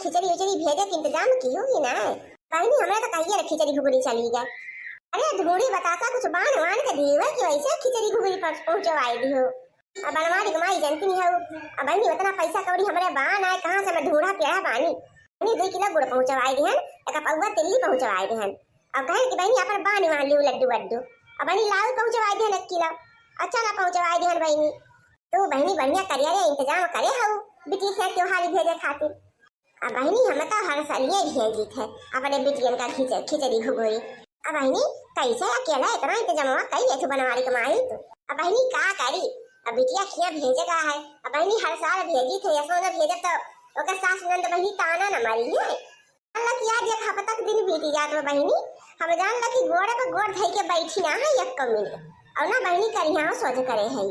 खिचड़ी उचड़ी भेजे के इंतजाम की होगी ना। बहनी हमरा तो कहिए ना खिचड़ी घुगनी चली गए। अरे धूड़ी बतासा कुछ बान वान के दीवे कि वैसे खिचड़ी घुगनी पर पहुंचवाई दी हो। अब बनवारी कमाई जनती नहीं हो। अब बहनी उतना पैसा कौड़ी हमरे बान आए कहां से मैं ढूंढा पेड़ा पानी। बहनी 2 किलो गुड़ पहुंचवाई दी हन, एक पौवा तिल्ली पहुंचवाई दी हन। अब कहे कि बहनी अपन बान मान लियो लड्डू वड्डू। अब बहनी लाल पहुंचवाई दी हन 1 किलो। अच्छा ना पहुंचवाई दी हन बहनी। तो बहनी बढ़िया करिया रे इंतजाम करे हो बिटी से त्योहारी भेजे खातिर। अब बहनी हम तो हर साल ये भेजी थे अपने बिटियन का खिचड़ी घुगोरी। अब बहनी कैसे अकेला इतना इंतजाम कई लेथु बनवारी कमाई तो। अब बहनी का करी, अब बिटिया खिया भेजे का है। अब बहनी हर साल भेजी थे, ऐसा ना भेजे तो ओकर सास नंद बहनी ताना न मारी है। अल्लाह की आज एक हफ्ता तक दिन बीती जात बहनी। हम जान ला कि गोड़े पर गोड़ धई के बैठी ना है 1 मिनट और ना बहनी करिया सोच करे है।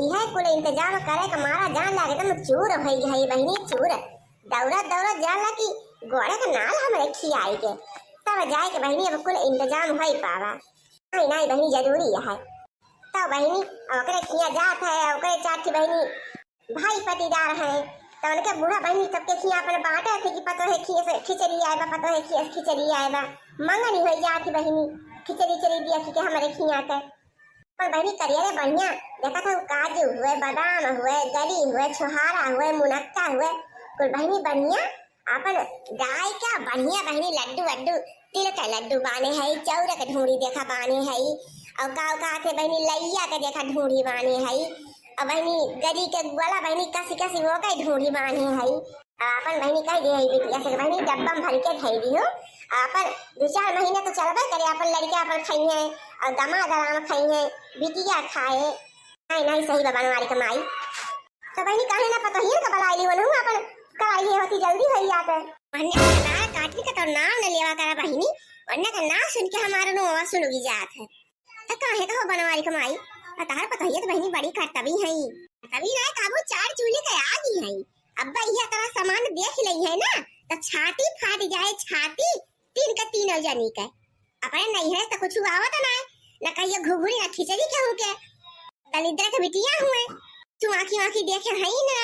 यह कुल इंतजाम करे का मारा जान लागे तो चूर भई है बहनी चूर। दौड़ा दौड़ा जान ला कि गोड़े का नाल हमरे खियाई के तब जाए के बहनी अब कुल इंतजाम होई पावा। नहीं नहीं बहनी जरूरी है। तो बहनी ओकरे खिया जात है, ओकरे चाची बहनी भाई पटीदार है तो उनके बूढ़ा बहनी सबके खिया अपन बांटे थे कि पतो है खिए से खिचड़ी आएगा, पतो है खिए खिचड़ी आएगा। मंगनी हो जाती बहनी खिचड़ी चली दिया कि हमारे खिया के। पर बहनी करिए रे बढ़िया देखा था काजू हुए, बादाम हुए, गरी हुए, छोहारा हुए, मुनक्का हुए कुल बहनी बढ़िया अपन गाय का बढ़िया बहनी लड्डू वड्डू तिल का लड्डू बाने है, चौरा के ढूंढी देखा बाने है और गाँव का थे बहनी लैया के देखा ढूंढी बाने है और बहनी गरी के गोला बहनी कसी कसी वो का ढूंढी बाने है। अपन बहनी कह दे बिटिया से बहनी डब्बा में भर के खाई दी हो। अपन 2-4 महीने तो चलबे करे अपन लड़कियां अपन खाई है और दमा दराम खाई है बिटिया खाए। नहीं नहीं सही बाबा हमारी कमाई तो बहनी कहे ना पता ही का बलाई ली बनू अपन कराई होती जल्दी हो जाते। वरना का काटने का तो नाम न लेवा करा बहनी, वरना का नाम सुन के हमारा नो सुनगी जात है। तो काहे का हो बनवारी कमाई तार पता ही तो बहनी बड़ी कर्तव्य है। तभी ना काबू 4 चूल्हे के आगी है। अब्बा यह तरह सामान देख लई है ना तो छाती फाट जाए, छाती 3 का 3 जानी के अपने नहीं है तो कुछ आवत ना ना कहिए घुघुरी ना खिचड़ी के होके दलिद्र के बिटिया हुए तू आंखी आंखी देखे है ही ना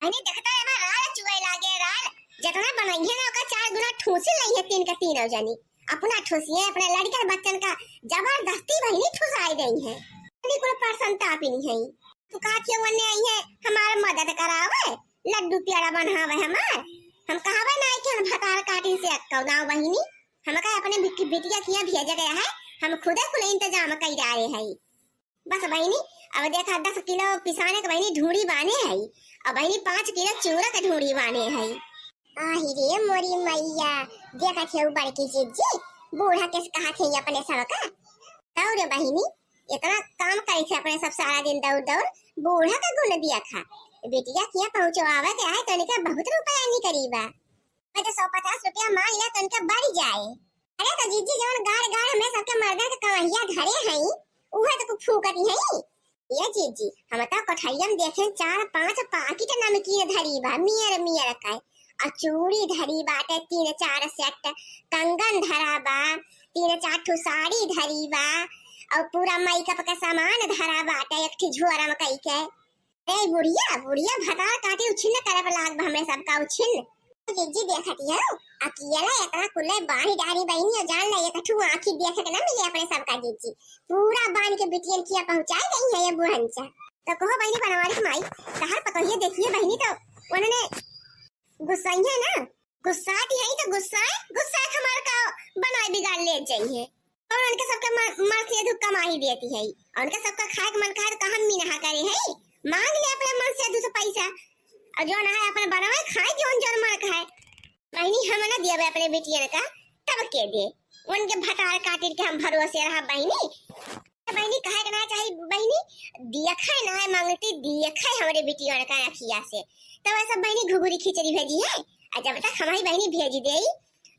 मैंने देखता है ना राल चुए लागे राल जितना बनाई है ना का 4 गुना ठूसी लई है 3 का 3 जानी अपना ठूसी है अपने लड़के बच्चन का जबरदस्ती बहनी ठुसाई गई है। कोई प्रसन्नता भी नहीं है। तू का क्यों वने आई है हमार मदद करावे लड्डू पेड़ा बनावे हमार हम कहावे ना कि हम भतार काटी से कौदाव बहिनी हम का अपने बिटिया किया भेजा गया है हम खुद खुले इंतजाम कर रहे हैं। बस बहिनी अब देखा 10 किलो पिसाने के बहिनी ढूंढी बाने है और बहिनी 5 किलो चूड़ा का ढूंढी बाने है। आही रे मोरी मैया देखा थे बड़की जीजी बूढ़ा के कहा थे अपने सबका और बहिनी इतना काम करे थे अपने सब सारा दिन दौड़ दौड़ बूढ़ा का गुण दिया था बेटिया किया पहुंचवावे के आए तो इनका बहुत रुपया नहीं करीबा मैं तो 150 रुपया मांग लिया तो इनका बढ़ जाए। अरे तो जीजी जवन गाड़ गाड़ में सबके मर्दा के कवैया धरे हैं उहे तो फूकती है। ये जीजी हम तो कठैया में देखे 4-5 पाकिट नमकीन धरी बा मियर मियर का और चूड़ी धरी बाटे 3-4 सेट कंगन धरा बा 3-4 ठो साड़ी धरी बा और पूरा मेकअप का सामान धरा बाटे एक ठी झोरा में कई के। ए बुढ़िया बुढ़िया भतार काटे उछिन करे लाग हमरे सबका उछिन जीजी देखती है अकेला इतना कुल्ले बाही डारी बहनी और जान ले एक ठू आंखी देखे के ना मिले अपने सबका जीजी पूरा बांध के बिटियन किया पहुंचाई गई है ये बुढ़ंचा। तो कहो बहनी बनवारी माई कहां पता ये देखिए बहनी तो उन्होंने गुस्सा है ना गुस्साती है तो गुस्सा हमार का बनाई बिगाड़ ले चाहिए और उनके सबका मन से दुख कमा ही देती है और उनके सबका खाए का मन खाए तो कहां मिनहा करे है मांग ले अपने मन से 200 पैसा और जो ना है अपने बनावे खाए जोन जोन मन खाए। बहनी हम ना दिया अपने बेटियन का तब के दे उनके भटार काटिर के हम भरोसे रहा बहनी। बहनी कहे के ना चाहिए बहनी दिया खाए ना है मांगती दिया खाए हमारे बेटियन का अखिया से तब ऐसा बहनी घुघुरी खिचड़ी भेजी है और जब तक हमारी बहनी भेजी दे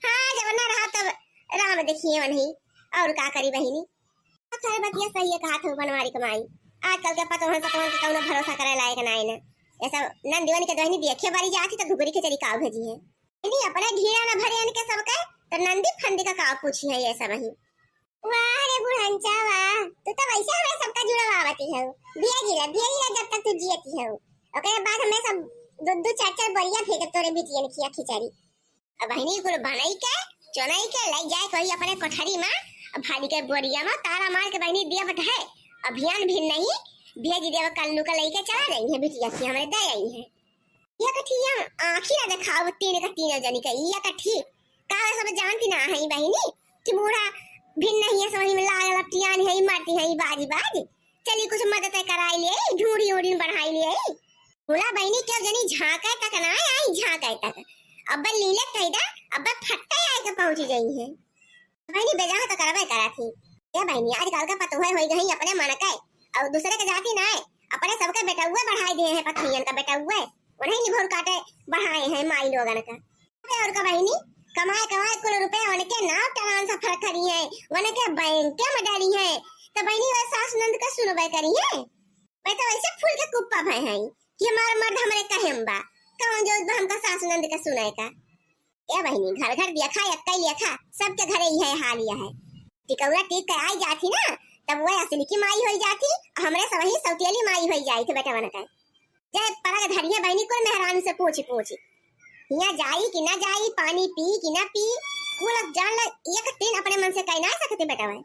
हाँ जब ना रहा तब राम देखिए वही और का करी बहनी। खैर बतिया सही है कहा था बनवारी कमाई आजकल के पता है तो कौन भरोसा करे लायक ना है ना ऐसा नंदीवन के बहनी देखे बारी जाती तो घुघुरी खिचड़ी का भेजी है नहीं अपना ढीरा ना भरे इनके सबका तो नंदी फंदी का का पूछी है ऐसा वही। वाह रे बुढ़ंचा वाह तू तो वैसे हमें सबका जुड़वावती है बिया गिरा जब तक तू जियती है ओकरे बाद हमें सब दूध चार चार बरिया फेंक तोरे बिटियन किया खिचड़ी। अब बहनी कुल बनाई के चुनाई के ले जाए कोई अपने कोठरी में, अब भाली के बोरिया में तारा मार के बहनी दिया बट है अभियान भी नहीं भेज देव कल्लू का लेके चला रही है बिटिया की हमारे दे रही है। ये कठिया आंखी ना दिखाओ तीन का तीन जनी का ये कठी का सब जानती ना है बहनी कि बूढ़ा भिन्न नहीं है समझ में लाल लपटियान है मारती है बाजी बाजी चली कुछ मदद कराई ले ढूंढी उड़ी बढ़ाई ले बोला बहनी क्यों जनी झांका तक ना आई झांका तक अब लीले कहदा अब फटता आए के पहुंच गई है बहनी बेजा तो करवे करा थी ये बहनी आजकल का पतो है होई गई अपने मन का और दूसरे के जाती ना है अपने सबके बेटा हुए बढ़ाई दिए हैं पत्नियन का बेटा हुए उन्हें निभर काटे बढ़ाए हैं माई लोगन का और का बहनी कमाए कमाए कुल रुपए उनके नाव टनान से फर्क करी है उनके बैंक में डाली है तो बहनी वह सास नंद का सुनबे करी है मैं तो वैसे फूल के कुप्पा भय है कि हमारा मर्द हमारे कहेंबा कौन जो हमका सास नंद का सुनाए का ए बहनी घर घर देखा यक्का देखा सबके घरे ही है हाल यह है टिकौरा टिक कर आई जाती ना तब वह असली की माई हो जाती हमरे सब ही सौतेली माई हो जाई थे बेटा बन का जय परग धरिए बहनी को मेहरान से पूछी यहाँ जाई कि ना जाई पानी पी कि ना पी कुल जान एक दिन अपने मन से कह ना सकते बेटा भाई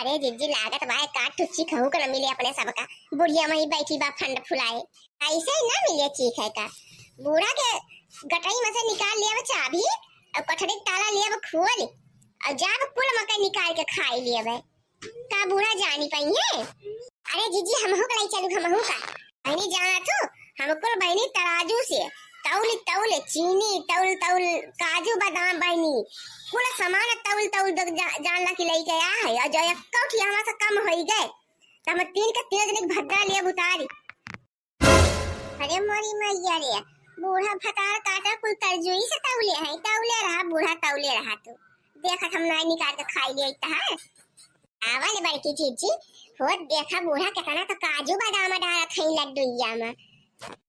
अरे जिज्जी लागत भाई काट टुच्ची कहू को न मिले अपने सबका बुढ़िया वहीं बैठी बा फंड फुलाए ऐसे ही ना मिले चीख है का बूढ़ा के गटाई में से निकाल लिया चाबी और कठड़ी ताला लिया खोल और जाब कुल मकई निकाल के खाई लिया का बूढ़ा जानी पाई है अरे जीजी हम हो कलाई चलू हम हो का बहनी जाना तो हमको बहनी तराजू से तौल चीनी तौल काजू बादाम बहनी पूरा सामान तौल जान ला के लेके आया है और जो एक कौठी हमारा से कम होई गए तो हम तीन का तीन दिन भद्रा लिया उतारी अरे मोरी मैया रे बूढ़ा फतार काटा कुल तरजुई से तौले रहा बूढ़ा तौले रहा तो देखा हम नहीं निकाल के खाई लिया इतना है आवल बड़की चीची हो देखा बूढ़ा कितना तो काजू बादाम डाला खई लड्डूया में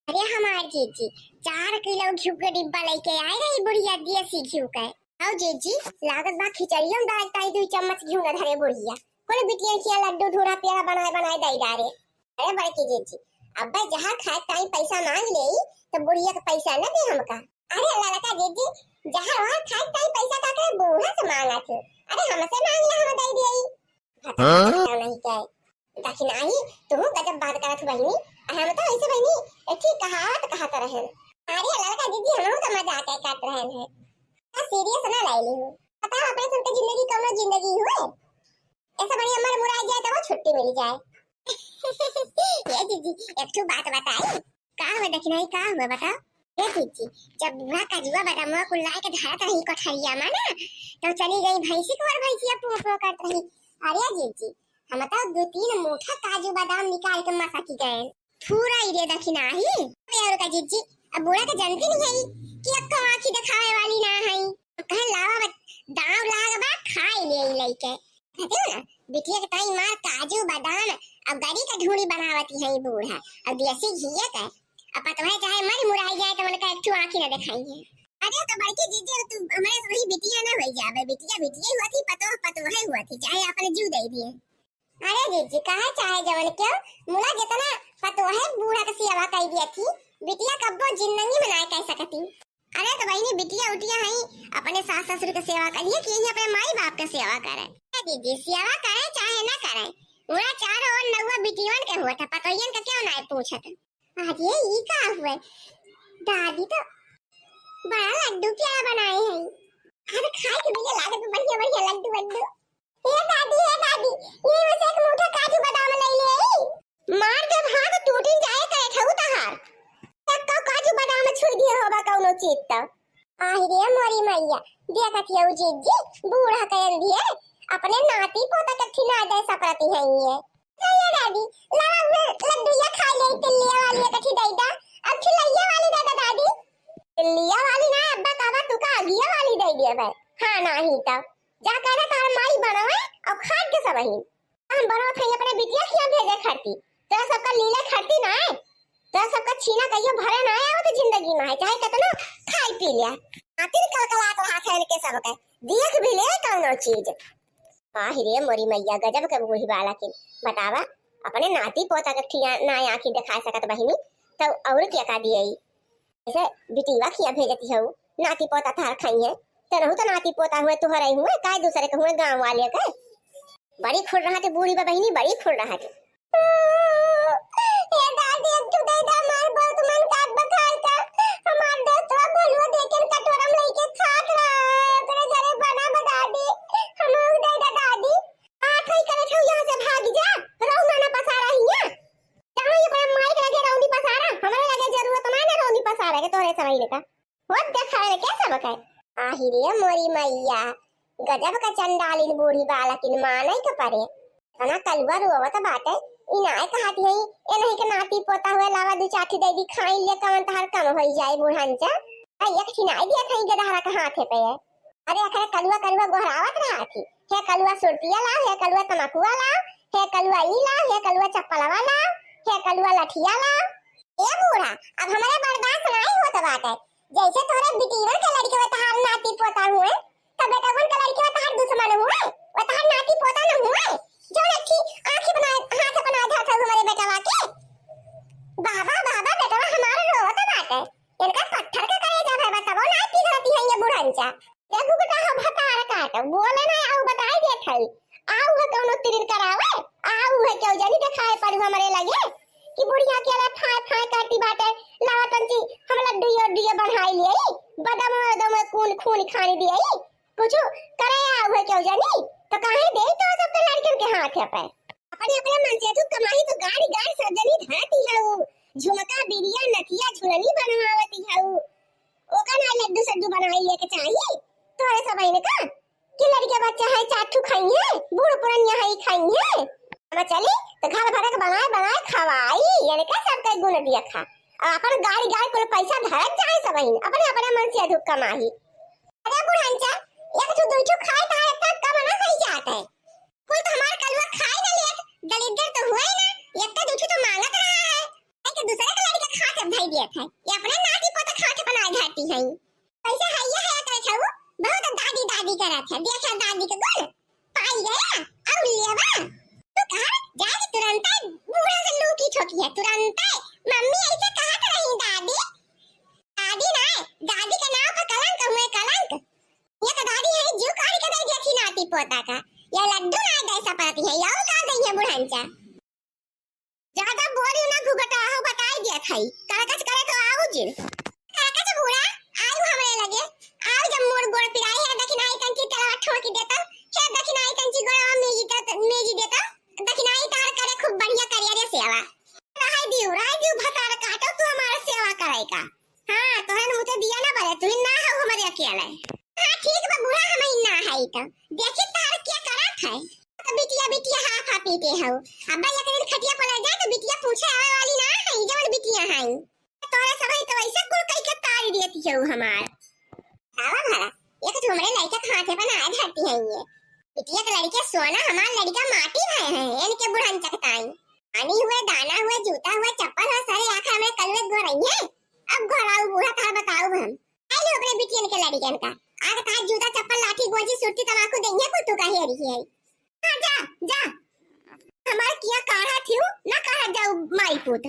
अरे हमारी चीची 4 किलो घी का डिब्बा लेके आए रही बुढ़िया देसी घी का आओ जीजी लागत बा खिचड़ियों डाल ताई 2 चम्मच घी ना धरे बुढ़िया कोई बिटिया किया लड्डू धूरा पेड़ा बनाए दई डारे अरे बड़की जीजी अब जहां खाए ताई पैसा मांग ले तो बुढ़िया का पैसा न दे हमका अरे लड़का जीजी जहां वहां खाए ताई पैसा का के बूढ़ा से मांगा थे अरे हमसे मांग ले हम दई देई हां नहीं क्या ताकि नहीं तू गजब बात करत बहनी हम तो ऐसे बहनी ठीक कहावत रहे अरे लड़का दीदी हम तो मजाक काट रहे हैं सीरियस ना ले ली हूं पता है अपने सबके जिंदगी कौनो जिंदगी हुए ऐसा बढ़िया मर मुराई जाए तो वो छुट्टी मिल जाए ये दीदी एक तो बात बताई का हुआ दखनाई का हुआ बता ये दीदी जब बुआ का जुआ बड़ा मुआ को लाए के धारत रही कोठरिया में ना तो चली गई भैंसी को और भैंसिया पू करत रही अरे दीदी हम तो 2-3 मोटा काजू बादाम निकाल के मसा की गए पूरा इरे दखिना ही और का जीजी अब बुढ़ा के जानती नहीं है कि अक्का आंखी दिखावे वाली ना है कह लावा दाव लाग बा खाई ले लइके कहते हो ना बिटिया के ताई मार काजू बादाम अब गरी का ढूंढी बनावती है बूढ़ा अब देसी घी का अब पता है चाहे मर मुराई जाए तो मन का एक आंखी ना दिखाई है अरे तो बड़की जीजी तू हमारे वही बिटिया ना हो जावे बिटिया हुआ थी पतो है हुआ थी चाहे आपने जीव दे दिए अरे जीजी कहा चाहे जवन क्यों मुला जितना पतो है बूढ़ा का सेवा कर दिया थी बिटिया कब्बो जिंदगी में ना कह सकती अरे तो बहनी बिटिया उटिया है अपने सास ससुर की सेवा करिए कि यही अपने माई बाप की सेवा करे दीदी सेवा करे चाहे ना करे उड़ा 4 और 9 बिटियन के हुआ था पतोयन का क्यों ना पूछत आज ये का हुआ दादी तो बड़ा लड्डू क्या बनाए हैं अरे खाए के मुझे लागत बढ़िया लड्डू ये दादी ये वैसे एक मोटा काजू बादाम ले ले मार जब हाथ टूट जाए करे ठहु तहार तक्का काजू बादाम छुई दिए होबा कौनो चीज त आही रे मोरी मैया देखत हियो जीजी बूढ़ा कहन दिए अपने नाती पोता के खिला दे सकती है ये दादी ला लड्डू या खा ले तिल्लिया वाली कठी दैदा अब खिलैया वाली दादा दादी तिल्लिया वाली ना अब्बा काबा तू का अगिया वाली दे दिए भाई हां नहीं त जा कहना तार माई बनावे और खाद के सब ही हम बनाओ थे अपने बिटिया खिया भेजे खरती तेरा सबका लीला खरती ना है तेरा सबका छीना कहियो भरे ना है वो तो जिंदगी में है चाहे कितना खाई पी लिया आतिर कलकलात रहा था इनके सबके देख भी ले कौनो चीज आही रे मोरी मैया गजब के बूढ़ी वाला की बतावा अपने नाती पोता के खिया ना आंखी दिखा सकत बहिनी तो और क्या का दिए ऐसे बिटिया खिया भेजती हूँ नाती पोता थार खाई है तो रहू तो नाती पोता हुए तुहरे हुए काय दूसरे के हुए गांव वाले के बड़ी खुल रहा थे बूढ़ी बहनी बड़ी खुल रहा थे ये दादी अब तू दे दा मार बहुत मन काट बखार का हमार दोस्त बोलवा देके कटोरम लेके खात रहा तेरे घरे बना बता दी हम दे दा दादी आ थई करे छौ यहां से भाग जा रौना ना पसारा हिया जहां ये बड़ा माइक लगे रौनी पसारा हमरे लगे जरूरत ना ना रौनी पसारा के तोरे सवाई लेका होत देखा रे कैसे बकाय आही रे मोरी मैया गजब का चंडालिन बूढ़ी बालकिन माने के परे तना कलवा रोवत बाटे इनाय कहत हई ए नहीं के नाती पोता हुए लावा दू चाठी दे दी खाई ले कवन तहर कम होई जाए बुढ़ांचा आ एक ठिनाई दिया थई गदहरा के हाथे पे अरे अखरे कलवा कलवा गोहरावत रहा थी हे कलवा सुरतिया ला हे कलवा तमाकुआ ला हे कलवा ई ला हे कलवा चप्पलवा ला हे कलवा लठिया ला ए बूढ़ा अब हमारे बर्दाश्त नहीं होत बाटे जैसे तोरे बिटीवर के लड़के व तहार नाती पोता हुए तब बेटा वन के लड़के व तहार दुश्मन हुए व तहार नाती पोता न हुए जो रखी आंखें बनाए हाथ बनाए था हमारे बेटा वाके बाबा बाबा बेटा हमारा रोता बाटे इनका पत्थर का करे जा भाई बताओ ना की धरती है ये बुढ़ांचा देखो बेटा हम भतार काट बोले ना आऊ बताई दे थई आऊ है कौन तिरिर करावे आऊ है क्यों जानी दिखाए पर हमारे लगे कि बुढ़िया के ला फाय फाय काटी बाटे लावतंची हम लड्डू बनाई लिए बदम दम खून खून खानी दिए कुछ करे आऊ है क्यों जानी तो काहे दे तो सबके लड़कन के हाथ है पे अपने अपने मन से तू कमाई तो गाड़ी गाड़ी सजनी धरती है झुमका बिरिया नथिया झुलनी बनवावती है ओका ना लड्डू सड्डू बनाई लेके चाहिए तोरे सबई ने का कि लड़के बच्चा है चाटू खाई है बूढ़ पुरनिया है खाई है हम चली तो घर भर के बनाए खवाई यानी का सब का गुण दिया खा अपन गाड़ी गाड़ी को पैसा धरत जाए सबई अपने अपने मन से अधिक कमाई अरे बुढ़ांचा एक तो दो तो खाए था तब कम ना खाई जाता है कोई तो हमारा कलवा खाए ना ले दलिद्र तो हुआ ही ना एक तो दो तो मांगत रहा है एक दूसरे का लड़का खा के भाई दिया था ये अपने नाती पोता खा के बनाए धरती है पैसा है ये है करे छऊ बहुत दादी दादी करा था देखा दादी के गुण पाई गया अब लेवा तो कहा जाके तुरंत बूढ़ा से लूटी ठोकी है तुरंत मम्मी ऐसे कहा कर रही दादी दादी ना दादी के नाम पर कलंक हुए कलंक ये तो दादी है जो काढ़ के दे दिया थी नाती पोता का ये लड्डू ना कैसा पाती है यार का दई है बुढ़ांचा ज्यादा बोली ना घुघटा हो बताई दिया थई करकच करे तो आऊ जी करकच बूढ़ा आऊ हमरे लगे आऊ जब मोर गोड़ पिराई है दखिनाई कंची तलवा ठोकी देता है दखिनाई कंची गोड़ा मेजी देता दखिनाई तार करे खूब बढ़िया करिया रे सेवा राय दियो भतार काटो तू हमारा सेवा करेगा हां तोहन मुझे दिया ना बोले तू ना हो हमारे अकेले हां ठीक बा बूढ़ा हम ना है तो देखी तार क्या करत है तो बिटिया हाफ पीते हो अब्बा ये दिन खटिया पर जाए तो बिटिया पूछे आवे वाली ना है जवन बिटिया है तोरे सबई तो ऐसे कुल कई के तारी देती हो हमार आवा भला एक तो हमरे लड़का खाते बनाए धरती है ये बिटिया के लड़के सोना हमार लड़का माटी है इनके बुढ़न चकताई पानी हुए दाना हुए जूता हुए चप्पल हुए सारे आखिर में कलवे गो रही है अब घोड़ाऊ बूढ़ा था बताओ हम आई लो अपने बिटिया के लड़कन का आग का जूता चप्पल लाठी गोजी सुरती तमाकू देंगे कुत्तू का हेरी है हां जा जा हमार किया काढ़ा थी ना काढ़ा जाऊ माई पुत